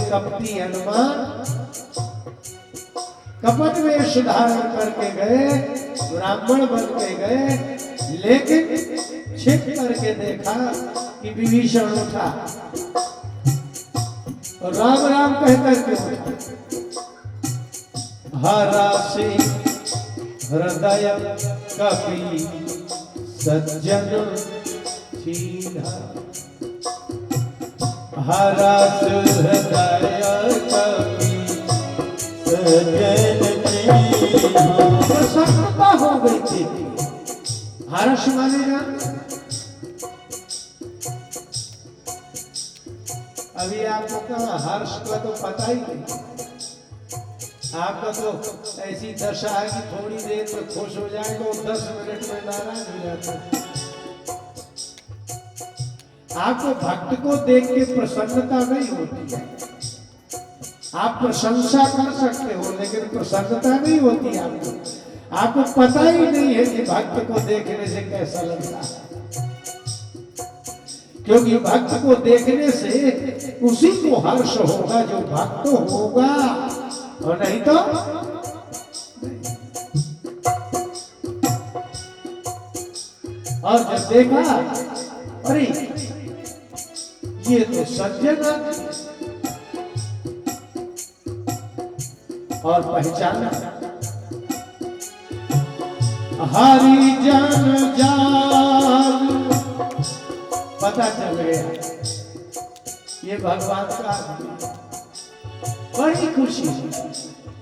कपटी हनुमान कपट वेश धारण करके गए, ब्राह्मण बन के गए, लेकिन छिप करके देखा कि विभीषण उठा और राम राम कहकर के उठा। हरासी हृदय कपि सज्जन छीना, हरास हृदय कपि सज्जन छीना। प्रसन्नता हो गई थी। हर्ष माने ना, अभी आपको कहा हर्ष का तो पता ही नहीं। आपका तो ऐसी दशा है कि थोड़ी देर में खुश हो जाए तो 10 मिनट में नाराज हो जाता है। आपको भक्त को देख के प्रसन्नता नहीं होती है। आप प्रशंसा कर सकते हो लेकिन प्रसन्नता नहीं होती आपको। आपको पता ही नहीं है कि भक्त को देखने से कैसा लगता है, क्योंकि भक्त को देखने से उसी को हर्ष होगा जो भक्त होगा, और नहीं तो और जब देखा अरे ये तो सज्जन और पहचाना हरि जन जान, पता चल गया ये भगवान का आदमी। बड़ी खुशी।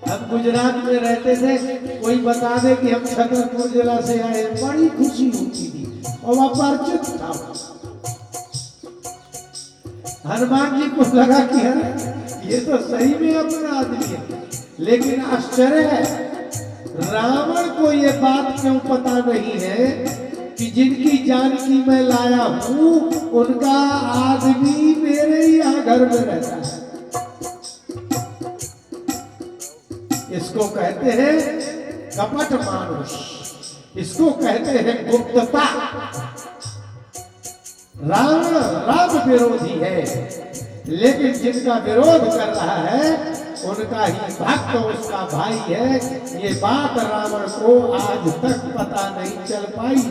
हम गुजरात में रहते थे, कोई बता दे कि हम छतरपुर जिला से आए, बड़ी खुशी होती थी और वह परिचित था। हनुमान जी को लगा कि ये तो सही में अपना आदमी है, लेकिन आश्चर्य है रावण को ये बात क्यों पता नहीं है कि जिनकी जानकी मैं लाया हूं उनका आदमी मेरे यहाँ घर में रहता है। इसको कहते हैं कपट मानुष, इसको कहते हैं गुप्तता। रावण राम विरोधी है, लेकिन जिनका विरोध कर रहा है उनका ही भक्त उसका भाई है। ये बात रावण को आज तक पता नहीं चल पाई।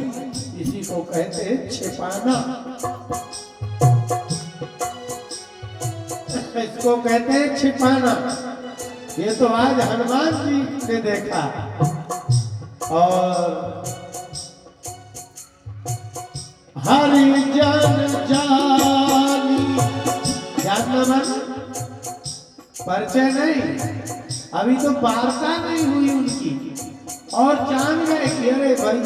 इसी को कहते हैं छिपाना, इसको कहते हैं छिपाना। ये तो आज हनुमान जी ने देखा। और हरि जन जानी, जानना मन परिचय नहीं, अभी तो वार्ता नहीं हुई उनकी, और जान गए कि अरे भाई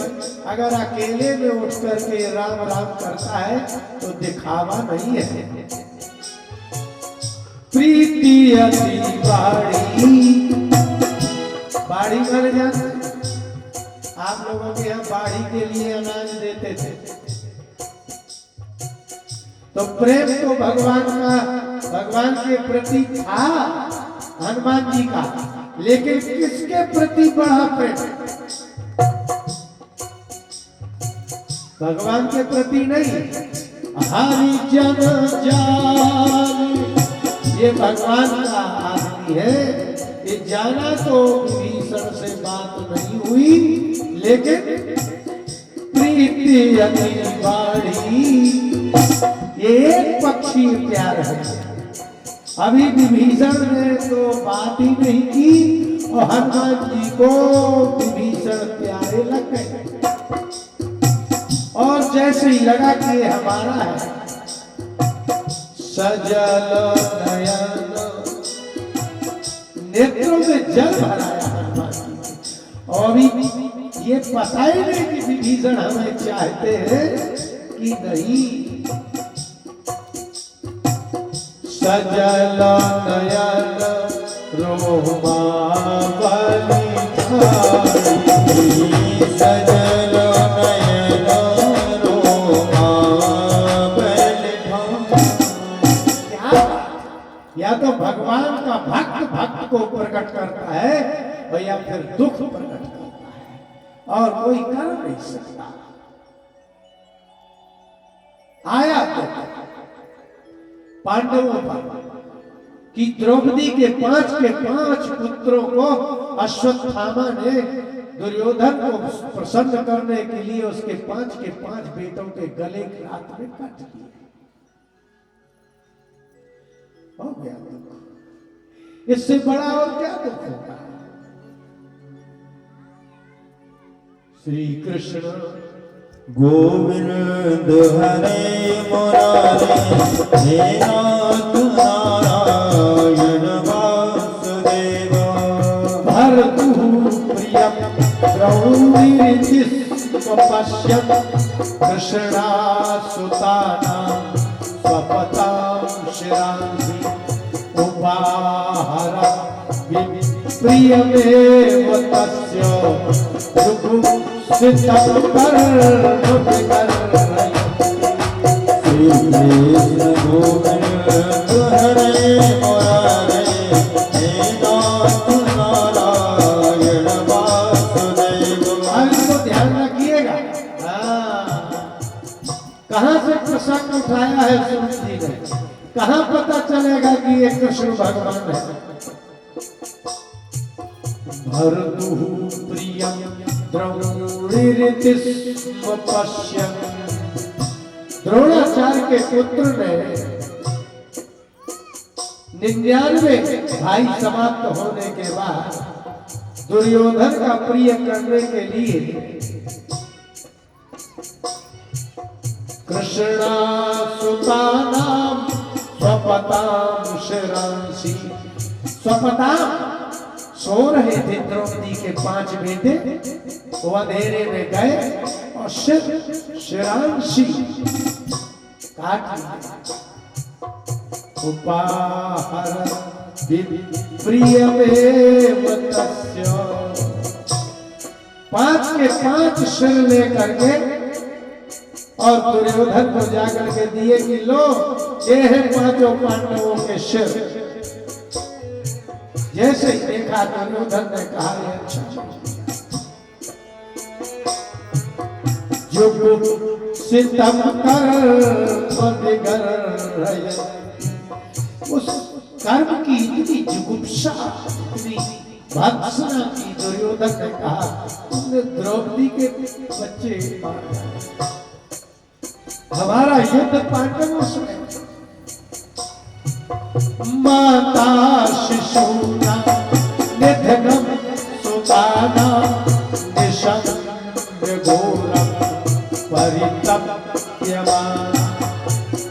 अगर अकेले में उठ करके राम राम करता है तो दिखावा नहीं है। प्रीति अति बाड़ी, बाड़ी माने जाते, आप लोगों के यहाँ बाड़ी के लिए अनाज देते थे, तो प्रेम तो भगवान के प्रति था हनुमान जी का, लेकिन किसके प्रति बड़ा प्रेम? भगवान के प्रति नहीं। हरि जन जानी, ये भगवान का आदमी है। ये जाना तो विभीषण से बात नहीं हुई, लेकिन प्रीति अति बाड़ी, एक पक्षी प्यार है। अभी विभीषण ने तो बात ही नहीं की और हनुमान जी को विभीषण प्यारे लग गए। और जैसे ही लगा कि ये हमारा है, सजल नयन, नेत्रों में जल भराया हनुमान जी। और अभी ये पता ही नहीं कि विभीषण हमें चाहते हैं कि नहीं। सजल नयन रोमा बलि ठाई, सजल नयन रोमा बलि ठाई। या तो भगवान का भक्त को प्रकट करता है और या फिर दुख प्रकट करता है, और कोई कर नहीं सकता। आया तो पांडवों पर कि द्रौपदी के 5 पुत्रों को अश्वत्थामा ने दुर्योधन को प्रसन्न करने के लिए उसके 5 बेटों के गले की रात में काट दिए। हो गया दुख, इससे बड़ा और क्या दुख होगा। श्री कृष्ण गोविंद हरे मुरारे हे नाथ नारायण वासुदेव भर्तु प्रियं द्रौपदीरितिस्त्वपश्यन् कृष्णासुतानां स्वपतां शिरांसि उपाहर प्रियमेव तस्य जुगुप्सितं कर्मविकर्मयः। श्री कृष्ण गोविंद हरे मुरारे हे नाथ नारायण वासुदेव। इसको ध्यान रखिएगा। कहां से प्रसंग उठाया है सूत जी ने, कहां पता चलेगा कि ये कृष्ण भगवान है। भर्तुः प्रियं द्रौपदीरितिस्त्वपश्यन्, द्रोणाचार्य के पुत्र ने 99 भाई समाप्त होने के बाद दुर्योधन का प्रिय करने के लिए कृष्णासुतानां स्वपतां शिरांसि, स्वपतां सो रहे थे द्रौपदी के 5 बेटे, वो अंधेरे में गए और शिरांशी काट उपाहर प्रियमेव तस्य, 5 सिर लेकर के और दुर्योधन को जाकर के दिए कि लो ये है 5 पांडवों के सिर। जैसे ही देखा दुर्योधन ने कहा ये अच्छा जुगुप्सितं कर्मविकर्मयः, उस कर्म की इतनी जुगुप्सा, इतनी भत्सना की दुर्योधन ने कहा तुमने द्रौपदी के बच्चे मार डाले, हमारा युद्ध पांडवों से। माता शिशूना निधनम सुताना निशं घोरम परितप्यमान,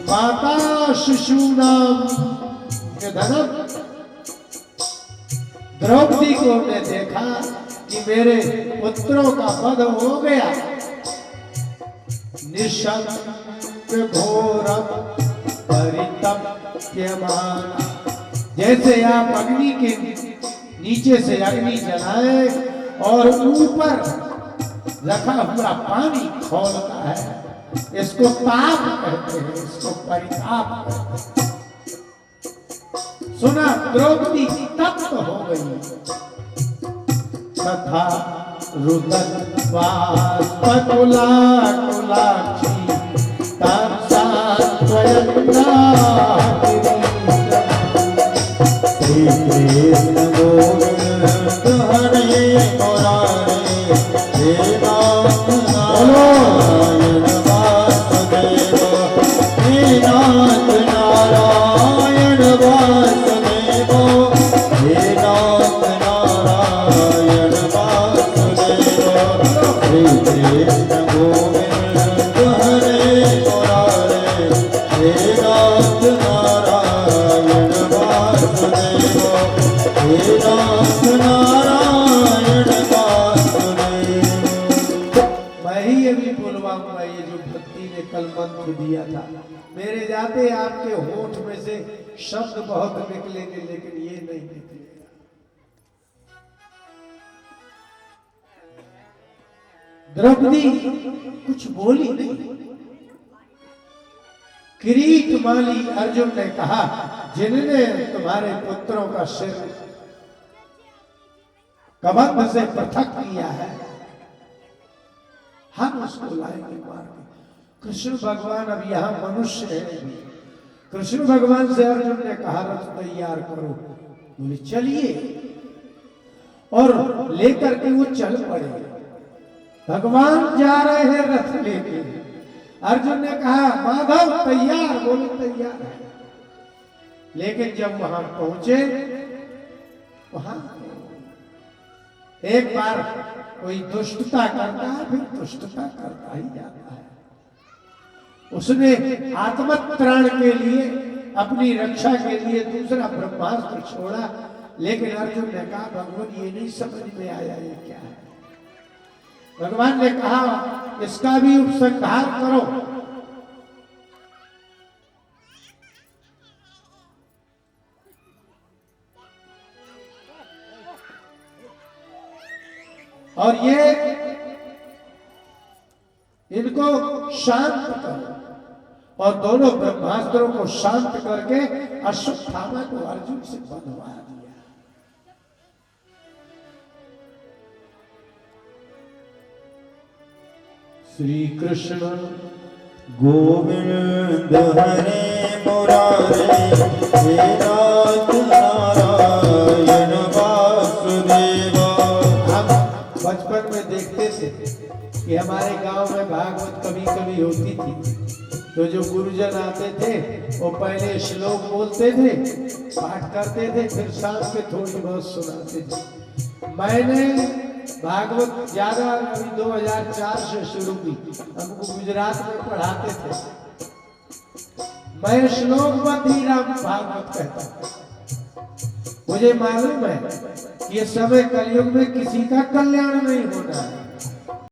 माता शिशूना निधनम, द्रौपदी को ने देखा कि मेरे पुत्रों का वध हो गया, निशं घोरम परितप्यमान, जैसे आप अग्नि के नीचे से अग्नि जलाए और ऊपर रखा हुआ पानी खौलता है, इसको ताप कहते हैं, इसको परिताप कहते हैं। सुना द्रौपदी तप्त हो गई। तथा रुदन वास्पकुलाकुलाक्षी ताप्सा श्री कृष्ण गोविंद हरे मुरारे हे नाथ नारायण वासुदेव, हे नाथ नारायण वासुदेव, हे नाथ नारायण वासुदेव। श्री कृष्ण गोविंद हरे मुरारे हे नाथ नारायण वासुदेव, हे नाथ नारायण वासुदेव। मैं ही अभी बोलवाऊंगा ये जो भक्ति ने कल मंत्र दिया था, मेरे जाते आपके होठ में से शब्द बहुत निकलेंगे लेकिन ये नहीं निकलेगा। द्रौपदी कुछ बोली नहीं। किरीट माली अर्जुन ने कहा जिन्होंने तुम्हारे पुत्रों का सिर कबंध से पृथक किया है, हम उसको लाएंगे मार के। कृष्ण भगवान अब यहाँ मनुष्य है, कृष्ण भगवान से अर्जुन ने कहा रथ तैयार करो। बोले चलिए, और लेकर के वो चल पड़े। भगवान जा रहे हैं रथ लेके। अर्जुन ने कहा माधव तैयार? बोले तैयार है। लेकिन जब वहां पहुंचे, वहां एक बार कोई दुष्टता करता है, फिर दुष्टता करता ही जाता है। उसने आत्मत्राण के लिए, अपनी रक्षा के लिए दूसरा ब्रह्मास्त्र छोड़ा। लेकिन अर्जुन ने कहा भगवान ये नहीं समझ में आया ये क्या है। भगवान ने कहा इसका भी उपसंहार करो। और ये इनको शांत करो। और दोनों ब्रह्मास्त्रों को शांत करके अश्वत्थामा को अर्जुन से बंधवा दिया। श्री कृष्ण गोविंद हरे मुरारे हे नाथ नारायण वासुदेवा। हम बचपन में देखते थे कि हमारे गांव में भागवत कभी कभी होती थी, तो जो गुरुजन आते थे वो पहले श्लोक बोलते थे, पाठ करते थे, फिर शाम के थोड़ी बहुत सुनाते थे। मैंने भागवत ज्यादा अभी 2004 से शुरू की। हमको गुजरात में पढ़ाते थे। मैं श्लोक मधीराम भागवत कहता हूं। मुझे मालूम है कि ये समय कलयुग में किसी का कल्याण नहीं होना है।